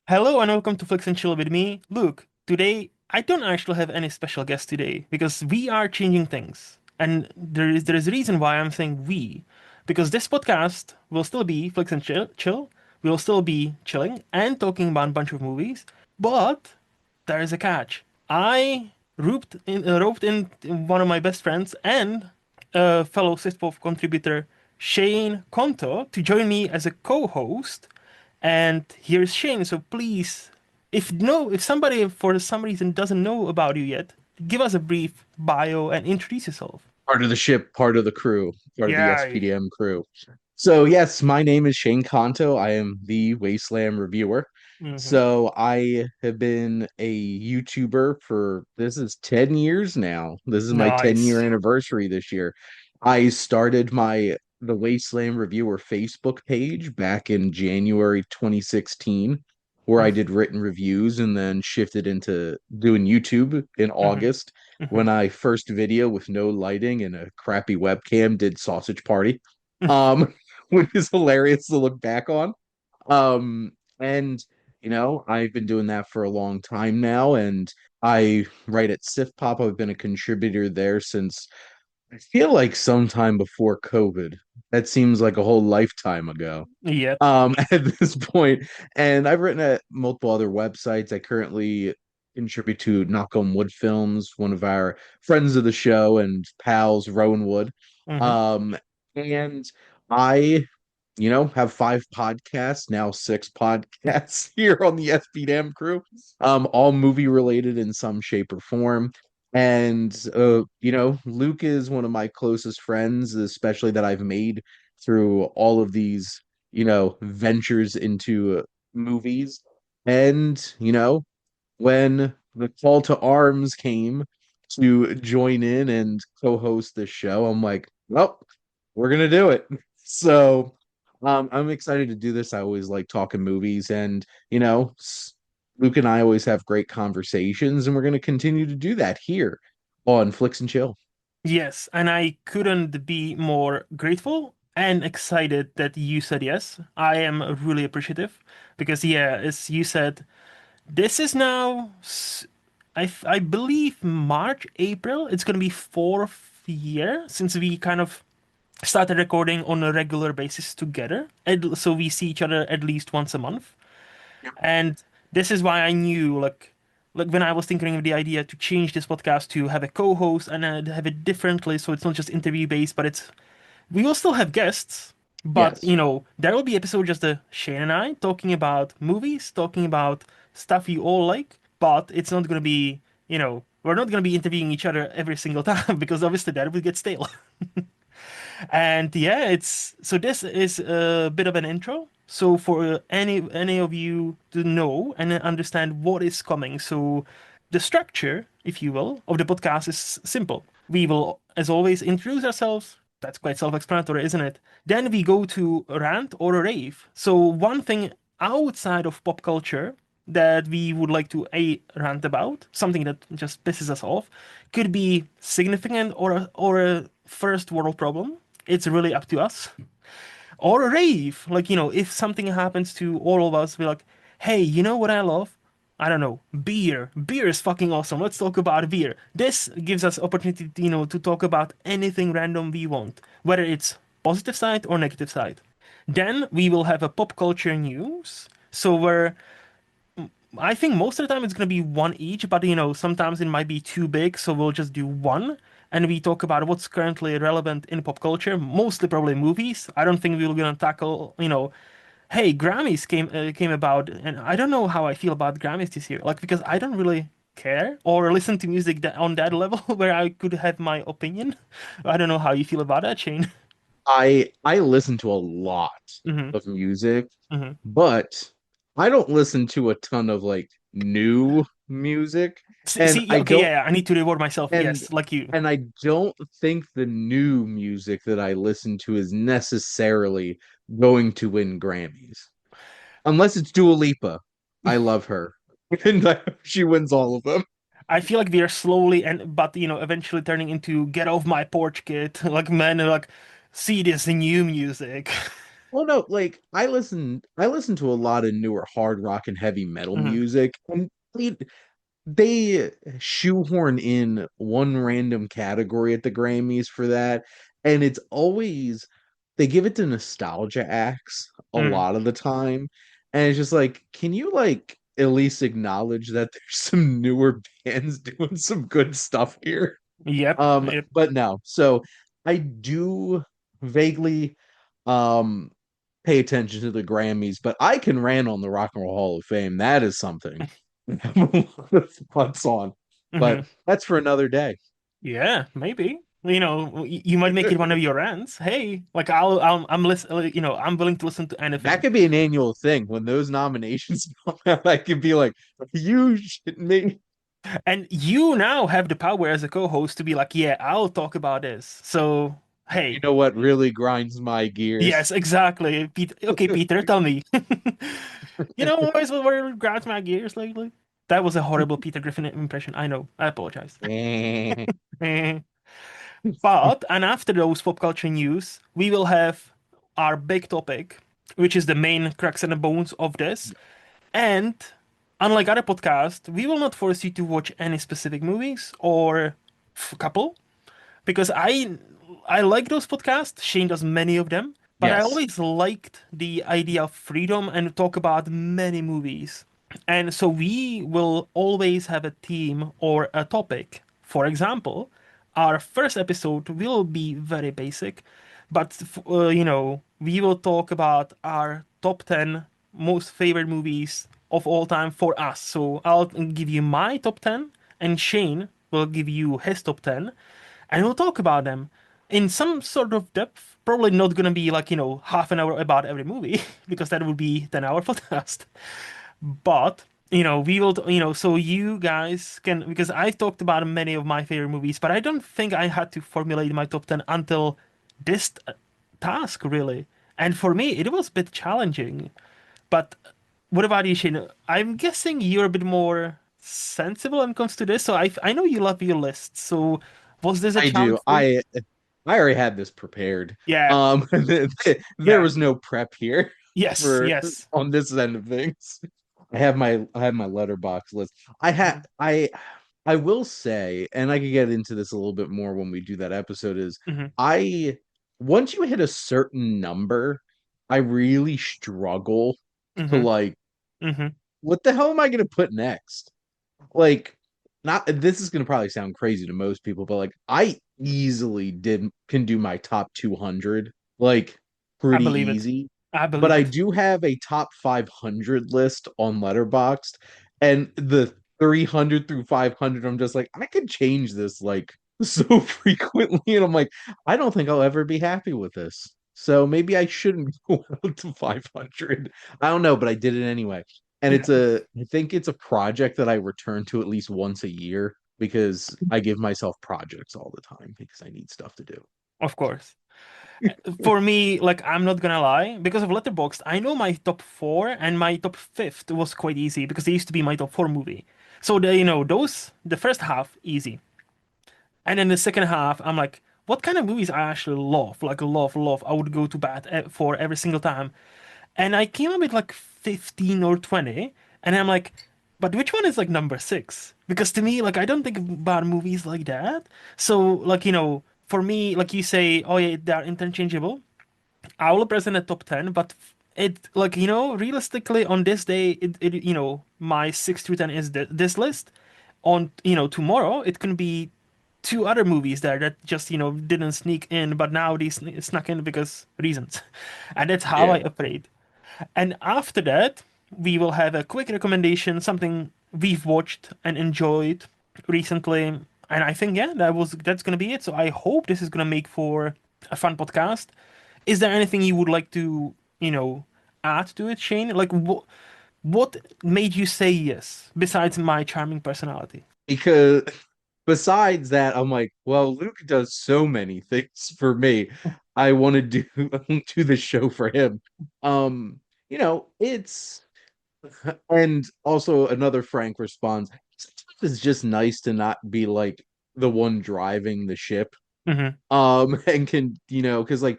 Hello and welcome to Flix and Chill with me, Luke. Today, I don't actually have any special guest today because we are changing things. And there is a reason why I'm saying we. Because this podcast will still be Flix and Chill. We'll still be chilling and talking about a bunch of movies. But there is a catch. I roped in one of my best friends and a fellow Syspov contributor, Shane Conto, to join me as a co-host. And here's Shane. So please, if somebody for some reason doesn't know about you yet, give us a brief bio and introduce yourself. Part of the ship, part of the crew, part of the Yeah. SPDM crew. So, yes, my name is Shane Conto. I am the Wasteland reviewer. Hmm. So, I have been a YouTuber for this is 10 years now. This is my 10-year Nice. anniversary this year. I started the Wasteland Reviewer Facebook page back in January 2016, where I did written reviews and then shifted into doing YouTube in Hmm. August Hmm. when I first video with no lighting and a crappy webcam did Sausage Party, which is hilarious to look back on. And I've been doing that for a long time now, and I write at Sif Pop. I've been a contributor there since I feel like sometime before COVID. That seems like a whole lifetime ago. Yep. At this point, and I've written at multiple other websites. I currently contribute to Knock on Wood Films, one of our friends of the show and pals, Rowan Wood. Hmm. Um, and I, have five podcasts, now six podcasts here on the SPDM crew, all movie related in some shape or form. And Luke is one of my closest friends, especially that I've made through all of these ventures into movies. And, when the call to arms came to join in and co-host this show, I'm like, well, we're gonna do it. So, I'm excited to do this. I always like talking movies, and Luke and I always have great conversations, and we're gonna continue to do that here on Flicks and Chill. Yes, and I couldn't be more grateful and excited that you said yes. I am really appreciative because, yeah, as you said, this is now, I believe March, April. It's going to be fourth year since we kind of started recording on a regular basis together. So we see each other at least once a month. And this is why I knew, like when I was thinking of the idea to change this podcast to have a co-host and have it differently, so it's not just interview based, but we will still have guests. But Yes. there will be episode just Shane and I talking about movies, talking about stuff we all like. But it's not gonna be, we're not gonna be interviewing each other every single time because obviously that would get stale. And yeah, it's so this is a bit of an intro. So for any of you to know and understand what is coming. So the structure, if you will, of the podcast is simple. We will, as always, introduce ourselves. That's quite self-explanatory, isn't it? Then we go to a rant or a rave. So one thing outside of pop culture that we would like to rant about, something that just pisses us off, could be significant or a first world problem. It's really up to us. Or a rave, like if something happens to all of us, we're like, hey, you know what I love? I don't know, beer. Beer is fucking awesome. Let's talk about beer. This gives us opportunity, to talk about anything random we want, whether it's positive side or negative side. Then we will have a pop culture news. So where I think most of the time it's going to be one each, but sometimes it might be too big, so we'll just do one. And we talk about what's currently relevant in pop culture, mostly probably movies. I don't think we're going to tackle, hey, Grammys came about, and I don't know how I feel about Grammys this year. Like, because I don't really care or listen to music on that level where I could have my opinion. I don't know how you feel about that, Shane. I listen to a lot Hmm. of music, Hmm. but I don't listen to a ton of like new music, and See, yeah, I okay, don't yeah, I need to reward myself. and Yes, like you. and I don't think the new music that I listen to is necessarily going to win Grammys. Unless it's Dua Lipa. I love her. And I hope she wins all of them. I feel like we are slowly but eventually turning into get off my porch kid. Like men are like, see this new music. Well, no, like I listen to a lot of newer hard rock and heavy metal Hmm. music, and they shoehorn in one random category at the Grammys for that, and it's always they give it to nostalgia acts a Mm. lot of the time, and it's just like, can you like at least acknowledge that there's some newer bands doing some good stuff here? Yep. Yep. But no. So I do vaguely um pay attention to the Grammys, but I can rant on the Rock and Roll Hall of Fame. That is something. Thoughts on. Hmm. But that's for another day. Yeah, maybe. You might make it one of your rants. Hey, like I'm listen, I'm willing to listen to That anything. could be an annual thing. When those nominations come out, I could be like, you should make And you now have the power as a co-host to be like, yeah, I'll talk about this. So, you hey, know what really grinds my gears. yes, exactly. Okay, Peter, tell me. What grabs my gears lately? That was a horrible Peter Griffin impression. I know. I apologize. Eh. Eh. But, and after those pop culture news, we will have our big topic, which is the main crux and the bones of this. And unlike other podcasts, we will not force you to watch any specific movies or couple, because I like those podcasts. Shane does many of them, but I Yes, always liked the idea of freedom and talk about many movies. And so we will always have a theme or a topic. For example, our first episode will be very basic, but we will talk about our top 10 most favorite movies of all time for us. So I'll give you my top 10, and Shane will give you his top 10, and we'll talk about them in some sort of depth. Probably not gonna be like, half an hour about every movie, because that would be 10-hour podcast. But, we will, so you guys can, because I've talked about many of my favorite movies, but I don't think I had to formulate my top 10 until this task, really. And for me, it was a bit challenging. But what about you, Shane? I'm guessing you're a bit more sensible when it comes to this. So I know you love your list. So was this a I do. challenge for you? I already had this prepared. Yeah, There yeah. was no prep here Yes, for yes. on this end of things. I have my letterbox list. I had Mhm, I will say, and I could get into this a little bit more when we do that episode, is mhm, I once you hit a certain number, I really struggle to mhm, like, mhm, what the hell am I gonna put next? Like, not this is gonna probably sound crazy to most people, but like I easily did can do my top 200 like I pretty believe it. easy. I But believe I it. do have a top 500 list on Letterboxd, and the 300 through 500, I'm just like, I could change this like so frequently, and I'm like, I don't think I'll ever be happy with this. So maybe I shouldn't go out to 500. I don't know, but I did it anyway. And Yeah, I think it's a project that I return to at least once a year because I give myself projects all the time because I need stuff to do. of course. For me, like, I'm not gonna lie, because of Letterboxd, I know my top four, and my top fifth was quite easy because they used to be my top four movie. So the first half easy, and then the second half, I'm like, what kind of movies I actually love, like love, love. I would go to bat for every single time, and I came up with like 15 or 20, and I'm like, but which one is like number six? Because to me, like, I don't think about movies like that. So, like, for me, like you say, oh yeah, they're interchangeable. I will present a top 10, but it, like, realistically on this day, my 6 through 10 is this list. On, tomorrow, it can be two other movies there that just, didn't sneak in, but now they snuck in because reasons. And that's how I Yeah. operate. And after that, we will have a quick recommendation, something we've watched and enjoyed recently. And I think, yeah, that's gonna be it. So I hope this is gonna make for a fun podcast. Is there anything you would like to, add to it, Shane? Like, what made you say yes, besides my charming personality? Because besides that, I'm like, well, Luke does so many things for me. I want to do do the show for him. It's and also another frank response. Sometimes it's just nice to not be like the one driving the ship. Hmm. And can, because like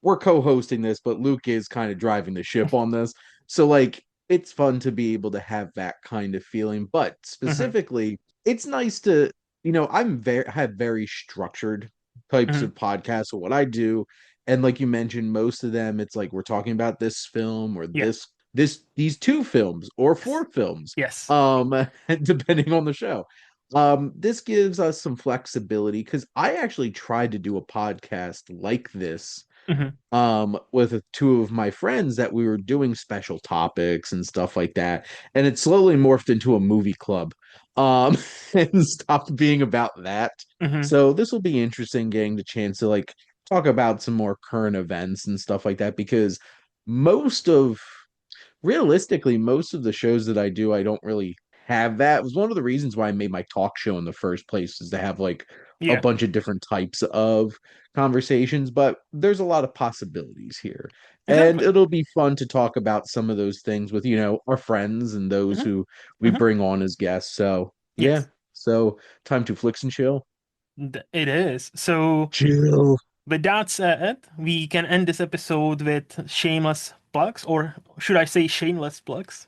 we're co-hosting this, but Luke is kind of driving the ship on this. So like it's fun to be able to have that kind of feeling. But Hmm. specifically, it's nice to, I'm very have very structured types Hmm. of podcasts. So what I do, and like you mentioned, most of them, it's like we're talking about this film or Yeah. these two films or Yes. four films, Yes. depending on the show. This gives us some flexibility because I actually tried to do a podcast like this Hmm. with two of my friends that we were doing special topics and stuff like that, and it slowly morphed into a movie club, and stopped being about that. Hmm. So this will be interesting getting the chance to like talk about some more current events and stuff like that because most of realistically, most of the shows that I do, I don't really have that. It was one of the reasons why I made my talk show in the first place, is to have like a Yeah. bunch of different types of conversations, but there's a lot of possibilities here. And Exactly. it'll be fun to talk about some of those things with, our friends and those Hmm. who we Hmm. bring on as guests. So, yeah. Yes. So, time to Flix and chill. It is. So Chill. with that said, we can end this episode with shameless plugs, or should I say shameless plugs?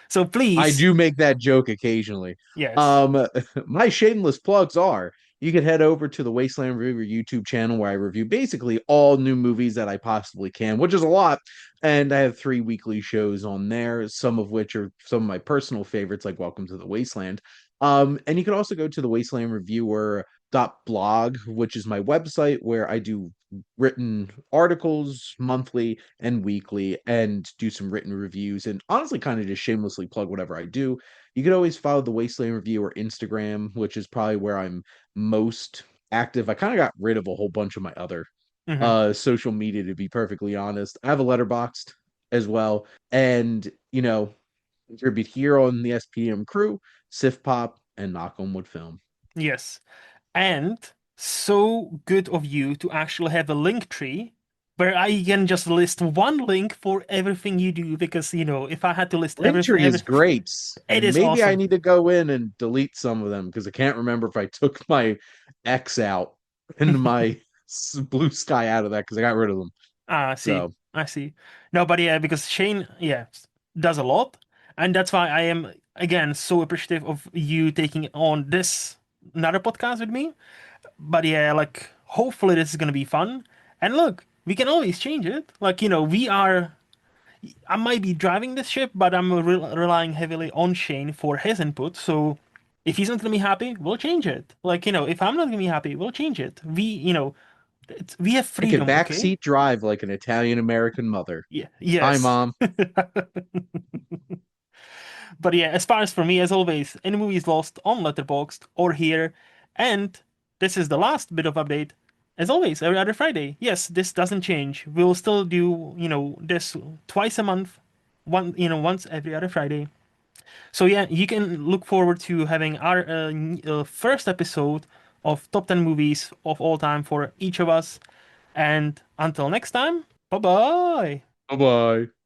So I please, do make that joke occasionally. yes. Um, my shameless plugs are you can head over to the Wasteland Review YouTube channel where I review basically all new movies that I possibly can, which is a lot. And I have 3 weekly shows on there, some of which are some of my personal favorites, like Welcome to the Wasteland. And you can also go to the Wasteland Reviewer.blog, which is my website where I do written articles monthly and weekly and do some written reviews and honestly kind of just shamelessly plug whatever I do. You can always follow the Wasteland Review or Instagram, which is probably where I'm most active. I kind of got rid of a whole bunch of my other Hmm. social media, to be perfectly honest. I have a letterboxed as well. And, contribute here on the SPM crew, Sif Pop, and Knock on Wood Film. Yes. And so good of you to actually have a link tree where I can just list one link for everything you do because, if I had to list everything, Linktree is great. it is Maybe I awesome. need to go in and delete some of them because I can't remember if I took my X out and my blue sky out of that because I got rid of them. Ah, I see. So I see. No, but yeah, because Shane, yeah, does a lot. And that's why I am, again, so appreciative of you taking on this another podcast with me. But yeah, like, hopefully this is gonna be fun. And look, we can always change it. Like, I might be driving this ship, but I'm relying heavily on Shane for his input. So if he's not gonna be happy, we'll change it. Like, if I'm not gonna be happy, we'll change it. We have I can freedom, okay? backseat drive like an Italian American mother. Yeah, Hi, yes. Mom. But yeah, as far as for me, as always, any movies lost on Letterboxd or here, and this is the last bit of update. As always, every other Friday. Yes, this doesn't change. We'll still do, this twice a month, once every other Friday. So yeah, you can look forward to having our first episode of top 10 movies of all time for each of us. And until next time, bye bye. Bye bye.